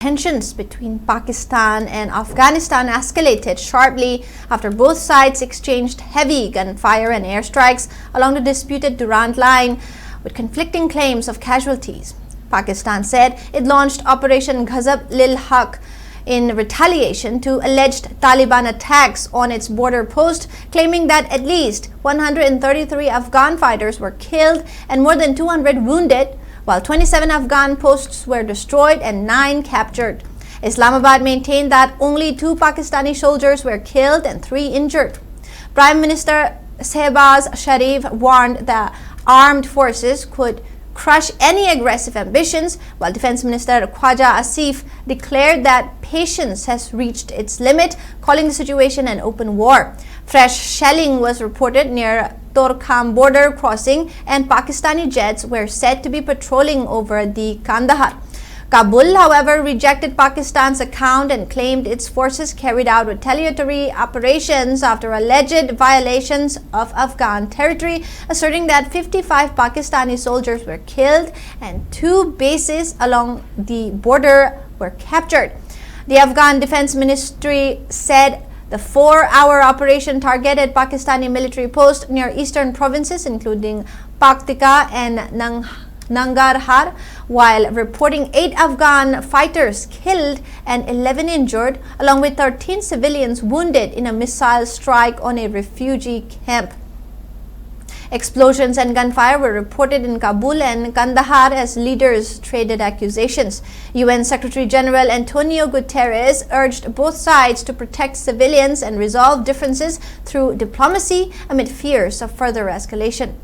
Tensions between Pakistan and Afghanistan escalated sharply after both sides exchanged heavy gunfire and airstrikes along the disputed Durand Line, with conflicting claims of casualties. Pakistan said it launched Operation Ghazab Lil Haq in retaliation to alleged Taliban attacks on its border post, claiming that at least 133 Afghan fighters were killed and more than 200 wounded, while 27 Afghan posts were destroyed and 9 captured. Islamabad maintained that only 2 Pakistani soldiers were killed and 3 injured. Prime Minister Shehbaz Sharif warned the armed forces could crush any aggressive ambitions, while Defense Minister Khwaja Asif declared that patience has reached its limit, calling the situation an open war. Fresh shelling was reported near Torkham border crossing, and Pakistani jets were said to be patrolling over the Kandahar. Kabul, however, rejected Pakistan's account and claimed its forces carried out retaliatory operations after alleged violations of Afghan territory, asserting that 55 Pakistani soldiers were killed and 2 bases along the border were captured. The Afghan Defense Ministry said the 4-hour operation targeted Pakistani military posts near eastern provinces, including Paktika and Nangarhar, while reporting 8 Afghan fighters killed and 11 injured, along with 13 civilians wounded in a missile strike on a refugee camp. Explosions and gunfire were reported in Kabul and Kandahar as leaders traded accusations. UN Secretary General Antonio Guterres urged both sides to protect civilians and resolve differences through diplomacy amid fears of further escalation.